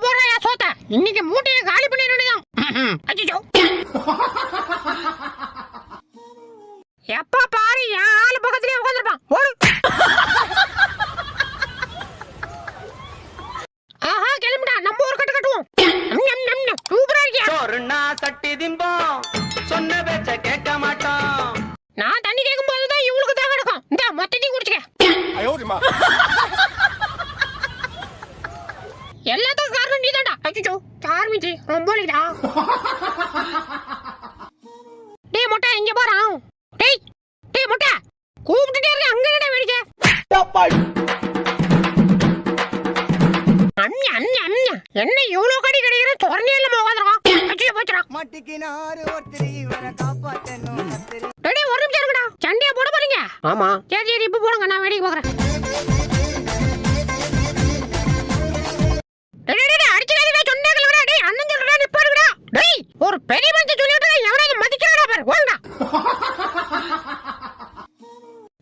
மூட்டையில போடுறா சோத்த. இன்னைக்கு மூட்டையை காலி பண்ணிடணும். அச்சோ, எப்ப பாரு என் ஆளு பக்கத்துலயே உட்காந்துருப்பான். ஆஹா, கிளம்பிட்டா. நம்ம ஒரு கட்டு கட்டுவோம். சூப்பரா இருக்கியா? சொர்ணா சட்டி திம்போம், சொன்ன பேச்ச கேட்க மாட்டோம். நான் தண்ணி கேட்கும் போதுதான் இவளுக்கு தான் கிடக்கும். இந்த மொத்தத்தையும் குடிச்சுக்க. எல்லாத்துக்கும் காரணம் நீ தான்டா. அச்சோ, ஆரம்பிச்சு ரொம்ப இல்லடா. டேய் மொட்டை, இங்க பாரு. டேய் டேய் மொட்டை, கூப்பிட்டுட்டே இருக்க. அங்க என்னடா வேடிக்கை? என்ன இவ்வளவு கடி கிடைக்கிற? சொர்ணியில உட்காந்துருக்கோம். அச்சோ போச்சுடா. டேய் ஒரு நிமிஷம் இருக்குடா. சண்டையா போட போறீங்க? ஆமா. சரி சரி, இப்ப போடுங்க, நான் வேடிக்கை பாக்குறேன். ஒரு பெரிய மனுஷன் சொல்லிட்டு எவனாவது மதிக்கிறாடா பாரு. வாங்கடா.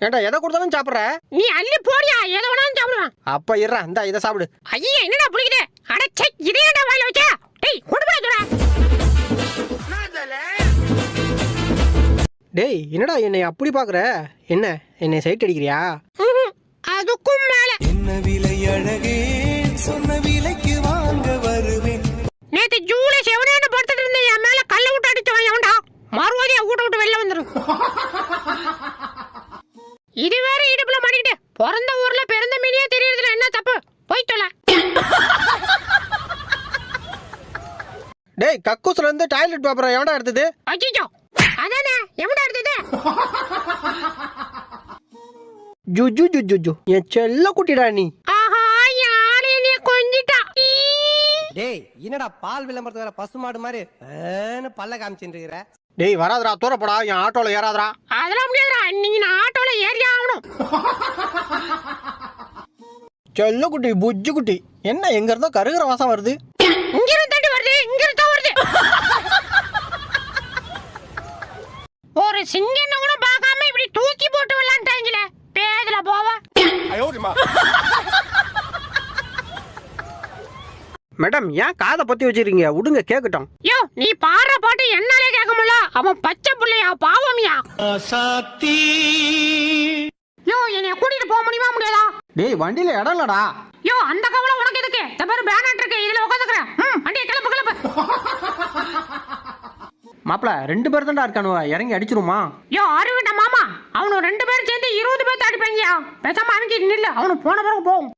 ஏண்டா எதை கொடுத்தாலும் சாப்பிடுற? நீ அள்ளி போடியா, எதை வேணாலும் சாப்பிடுவான். அப்ப இருடா, இந்த இதை சாப்பிடு. ஐயா, என்னடா புடிக்குது? அடச்சே, இதே என்னடா வாயில வச்ச? டேய் கொண்டு போடா சொல்ற. டேய் என்னடா என்னை அப்படி பாக்குற? என்ன என்னை சைட் அடிக்கிறியா? அதுக்கும் மேல. என்ன விலை அழகே, சொன்ன விலைக்கு வாங்க வருவேன். நேத்து ஜூலை 7 படுத்துட்டு இருந்த என் மேல கல்ல விட்டு அடிச்சவன் எவன்டா? மறுபடியும் வீட்டை விட்டு வெளில வந்துரும். இது வேற இடுப்புல மாட்டிக்கிட்டு பிறந்த ஊர்ல பிறந்த மீனியே தெரியறதுல என்ன தப்பு? போய் தொலை. டேய் கக்கூஸ்ல இருந்து டாய்லெட் பேப்பர் எவன்டா எடுத்தது? அச்சோ, அதானே எவன்டா எடுத்தது? ஜுஜு ஜுஜு என் செல்ல குட்டிடா நீ. ஆஹா, யாரே நீ கொஞ்சிட்டா. டேய் என்னடா பால் விளம்பரத்துல வர பசுமாடு மாதிரி பல்ல காமிச்சிட்டு இருக்கிற? டேய் வராதடா, தூர போடா. என் ஆட்டோல ஏறாதடா. அதெல்லாம் முடியாதுடா. இன்னைக்கு நான் ஆட்டோல ஏறி ஆகணும். செல்ல குட்டி, புஜ்ஜு குட்டி, என்ன எங்க இருந்தோ கருகிற வாசம் வருது? இங்க இருந்து வருது, இங்க இருந்து வருது. ஒரு சிங்கன கூட பார்க்காம இப்படி தூக்கி போட்டு விளையாண்டாங்களே, பேதுல போவ. மேடம் ஏன் காதை பத்தி வச்சிருக்கீங்க? விடுங்க கேக்கட்டும். யோ, நீ பாடுற பாட்டு என்னாலே கேட்க முடியல. அவன் பச்சை புள்ளையா, பாவமியா? சாத்தி யோ, என்னைய கூட்டிட்டு போக முடியுமா முடியாதா? டேய் வண்டியில இடம் இல்லடா. யோ, அந்த கவலை உனக்கு எதுக்கு? இந்த பேரு பேனட் இருக்கு, இதுல உட்காந்துக்கிறேன். வண்டியை கிளப்பு கிளப்பு. மாப்பிள 2 பேர் தான்டா இருக்கானுவ, இறங்கி அடிச்சிருமா? யோ அறிவிட்ட மாமா, அவனு 2 பேரும் சேர்ந்து 20 பேர் அடிப்பாங்கயா. பேசாம அவங்க நில்ல, அவனு போன பிறகு போகும்.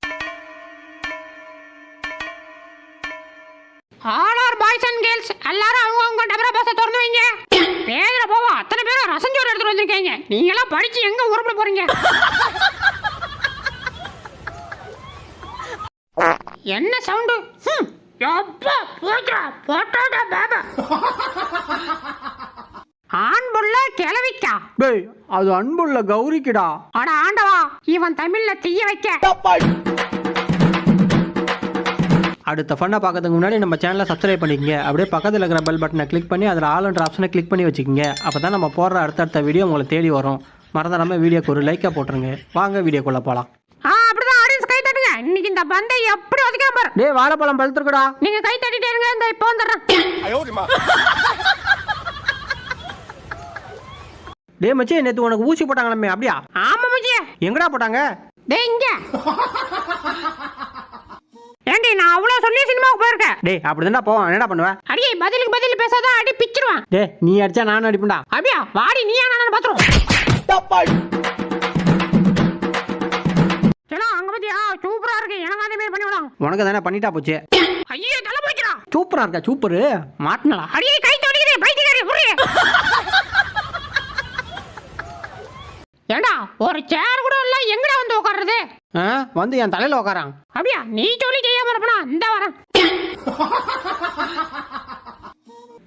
All are boys and girls எல்லாரும் அவங்க டபரா பாச திறந்து வைங்க. பேதுல போவா, அத்தனை பேரும் ரசஞ்சோறு எடுத்துட்டு வந்திருக்கீங்க. நீங்க எல்லாம் படிச்சு எங்க உருப்பட போறீங்க? என்ன சவுண்டு? யப்பா போடா போடா பாபா. ஆண் புள்ள கிளவிக்கா. டேய் அது அன்புள்ள கௌரிக்குடா. அட ஆண்டவா, இவன் தமிழ்ல தீய வைக்க. அடுத்த ஃபன்னை பார்க்கறதுக்கு முன்னாடி நம்ம சேனலை சப்ஸ்கிரைப் பண்ணிக்கங்க. அப்படியே பக்கத்தில் இருக்கிற பெல் பட்டனை கிளிக் பண்ணி அதில் ஆல்ன்ற ஆப்ஷனை கிளிக் பண்ணி வச்சுக்கோங்க. அப்போ தான் நம்ம போடுற அடுத்தடுத்த வீடியோ உங்களை தேடி வரும். மறந்துடாம வீடியோக்கு ஒரு லைக்கை போட்டுருங்க. வாங்க வீடியோக்குள்ளே போகலாம். அப்படிதான் ஆடியன்ஸ் கை தட்டுங்க. இன்னைக்கு இந்த பந்தை எப்படி ஒதுக்காம பாரு. டேய் வாழைப்பழம் பழுத்துருக்குடா. நீங்க கை தட்டிட்டே இருங்க, இந்த இப்போ வந்துடுறேன். டேய் மச்சி, நேற்று உனக்கு ஊசி போட்டாங்களே அப்படியா? ஆமா மச்சி. எங்கடா போட்டாங்க? டேய் இங்க. ஏண்டி நான் அவ்வளவு சொல்லி சினிமாவுக்கு போயிருக்கேன். டேய் அப்படிதான்டா போவான். என்னடா பண்ணுவ? அடியே பதிலுக்கு பதில் பேசாத, அடி பிச்சிருவான். டேய் நீ அடிச்சா நானும் அடிப்பேன்டா. அப்படியா? வாடி நீயா நானும் பாத்துறோம். சரி அங்க பாத்தியா, சூப்பரா இருக்கு. எனக்கு அதே மாதிரி பண்ணி விடாங்க. உனக்கு தானே பண்ணிட்டா போச்சு. ஐயோ தலை போச்சுடா. சூப்பரா இருக்கா? சூப்பரு மாட்டினடா. அடியே கை தட்டிக்கிறே பைத்தியக்காரி புரிய. ஏண்டா ஒரு சேர் கூட இல்ல, எங்கடா வந்து உட்கார்றது? வந்து என் தலையில உட்காரான். அப்படியா? நீ சொல்லி செய்யாம இருப்பனா? இந்த வரேன்.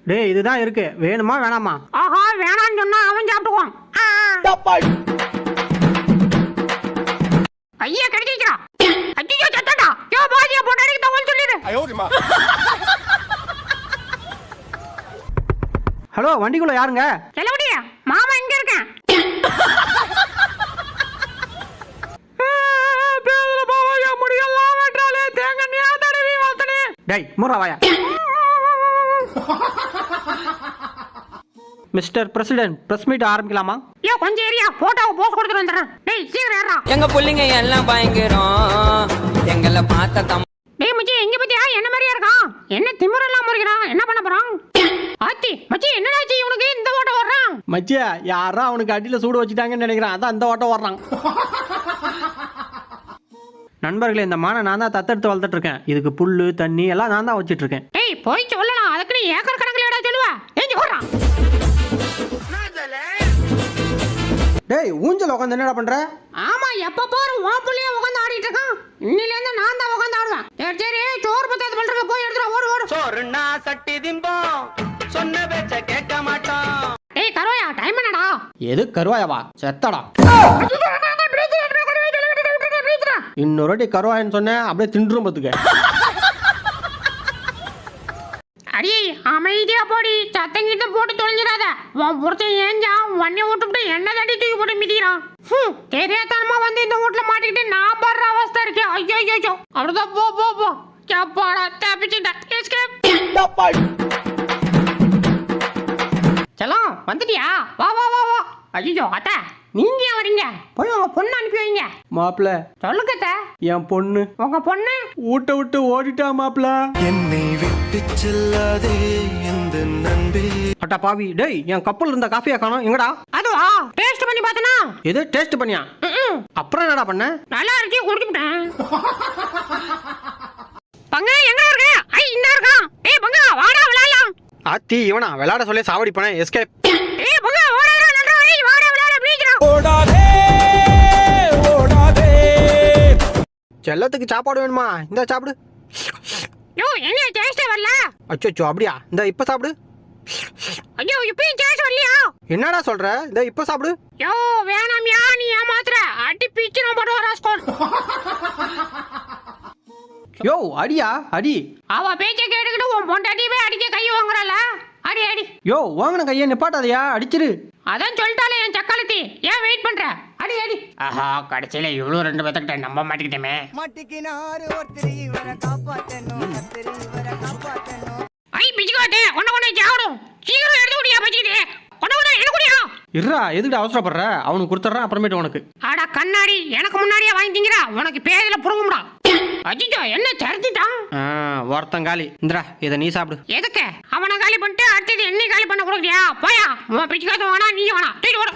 டேய் இதுதான் இருக்கு, வேணுமா வேணாமா? ஆஹா, வேணான்னு சொன்னா அவன் சாப்பிட்டுக்குவான். ஐயா கிடைச்சிக்கிறா. ஐயோ சத்தடா. யோ பாதியா போட்டாருக்கு தகவல் சொல்லிடு. ஹலோ வண்டிக்குள்ள யாருங்க? செலவடியா மாமா எங்க இருக்கேன்? டேய் மூறா வாயா. மிஸ்டர் பிரசிடென்ட், பிரஸ் மீட் ஆரம்பிக்கலாமா? ஏ கொஞ்சம் ஏரியா போட்டோவை போஸ்ட் கொடுத்துட்டு வந்துடுறேன். டேய் சீக்கிரம் ஏறா. எங்க புள்ளைங்க எல்லாம் பயங்கரம் எங்களை பார்த்த டேய் மச்சி எங்க பத்தியா என்ன மாதிரியா இருக்கான்? என்ன திமிரெல்லாம் முறைக்கிறான்? என்ன பண்ண போறான்? ஆத்தி மச்சி என்னடாச்சு இவனுக்கு இந்த ஓட்ட ஓடுறான்? மச்சியா யாரோ அவனுக்கு அடியில் சூடு வச்சுட்டாங்கன்னு நினைக்கிறேன், அதான் அந்த ஓட்டம் ஓடுறான். நண்பர்களே, இந்த மானை நான் தான் தத்தெடுத்து வளர்த்துட்டு இருக்கேன். இதுக்கு புல்லு தண்ணி எல்லாம் நான் தான் வச்சிட்டு இருக்கேன். டேய் போய் சொல்லலாம், அதுக்கு நீ ஏக்கர் கணக்கில் ஏடா சொல்லுவ? ஏஞ்சி ஓடுறான். டேய் ஊஞ்சல் உட்காந்து என்னடா பண்ற? ஆமா எப்ப பாரு உன் புள்ளைய உட்காந்து ஆடிட்டு இருக்கான். இன்னில இருந்து நான் தான் உட்காந்து ஆடுவேன். சரி சரி சோறு பத்தாது பண்றதுக்கு போய் எடுத்துட்டு ஓடு ஓடு. சோறுனா சட்டி திம்போம் சொன்ன பேச்ச கேட்க மாட்டோம். டேய் கருவாயா டைம் என்னடா? எது கருவாயவா? செத்தடா. இன்னொரு வாட்டி கருவாயன்னு சொன்னேன் அப்படியே தின்றும் பத்துக்க. அடி அமைதியா போடி, சத்தங்கிட்ட போட்டு தொலைஞ்சிடாத. உன் புருஷன் ஏஞ்சா வண்டி விட்டுவிட்டு என்ன தட்டி தூக்கி போட்டு மிதிக்கிறான். தெரியாதனமா வந்து இந்த வீட்டுல மாட்டிக்கிட்டு நான் படுற அவஸ்தை இருக்கு. ஐயோ ஐயோ அப்படிதான் போ போ போ. சாப்பாடா தப்பிச்சுட்டேன். செல்லம் வந்துட்டியா? வா வா வா வா. ஐயோ அத்தா நீங்க ஏன் வரீங்க? போய் உங்க பொண்ணு அனுப்பி வைங்க. மாப்பிள்ள சொல்லுங்க அத்தா. என் பொண்ணு உங்க பொண்ணு ஊட்ட விட்டு ஓடிட்டா மாப்பிள்ள. என்னை விட்டு செல்லாதே எந்த நண்பே. அட்டா பாவி, டேய் என் கப்பல் இருந்த காஃபியா காணோம், எங்கடா? அதுவா டேஸ்ட் பண்ணி பார்த்தனா? எது டேஸ்ட் பண்ணியா? அப்புறம் என்னடா பண்ண? நல்லா இருக்கு குடிச்சுட்டேன். பங்க எங்க இருக்கு? ஐ இந்த இருக்கான். ஏய் பங்க வாடா விளையாடலாம். ஆத்தி இவனா விளையாட சொல்லி சாவடி பண்ண எஸ்கேப். ஏய் பங்க வாடா நன்றா. ஏய் வாடா விளையாட ப்ளீஸ்டா. ஓடாதே ஓடாதே. செல்லத்துக்கு சாப்பாடு வேணுமா? இந்த சாப்பிடு. யோ என்ன டேஸ்ட் வரல? அச்சோ அப்படியா? இந்த இப்ப சாப்பிடு. ஐயோ இப்பயும் டேஸ்ட் வரலையா? என்னடா சொல்ற? இந்த இப்ப சாப்பிடு. யோ வேணாம்யா நீ ஏமாத்துற. அடி பீச்சிரும் போடு ராஸ்கோல். யோ அடியா அடி. அவ பேச்ச கேட்டுக்கிட்டு உன் பொண்டாட்டியே அடிக்க கை வாங்குறல. அடி அடி. யோ வாங்கின கையை நிப்பாட்டாதையா, அடிச்சிரு. அதான் சொல்லிட்டாலே என் சக்காலத்தி. ஏன் வெயிட் பண்ற? அடி அடி. ஆஹா கடைசியில இவ்வளவு ரெண்டு பேத்துக்கிட்ட நம்ப மாட்டிக்கிட்டேமே. மாட்டிக்கினாரு ஒருத்தர் இவரை காப்பாத்தணும் கத்திரி இவரை காப்பாத்தணும். ஐ பிச்சுக்காட்டே ஒண்ணு ஒண்ணு ஜாவணும். சீக்கிரம் எடுத்து குடியா பச்சிக்கிட்டே. ஒண்ணு ஒண்ணு எடுத்து குடியா. இருடா எதுக்கு அவசரப்படுற? அவனுக்கு கொடுத்துட்றான் அப்புறமேட்டு உனக்கு. ஆடா கண்ணாடி எனக்கு முன்னாடியே வாங்கிட்டீங்கடா. உனக்கு பேதில புடுங்கும்டா. அஜிஜோ என்ன சரிஞ்சிட்டான்? ஒருத்தன் காலி. இந்தா இதை நீ சாப்பிடு. எதுக்கு? அவனை காலி பண்ணிட்டு அடுத்தது என்ன காலி பண்ண கொடுக்குறியா? போயா உன் பிச்சுக்காத்து வேணா நீ வேணா தூக்கிட்டு ஓடு.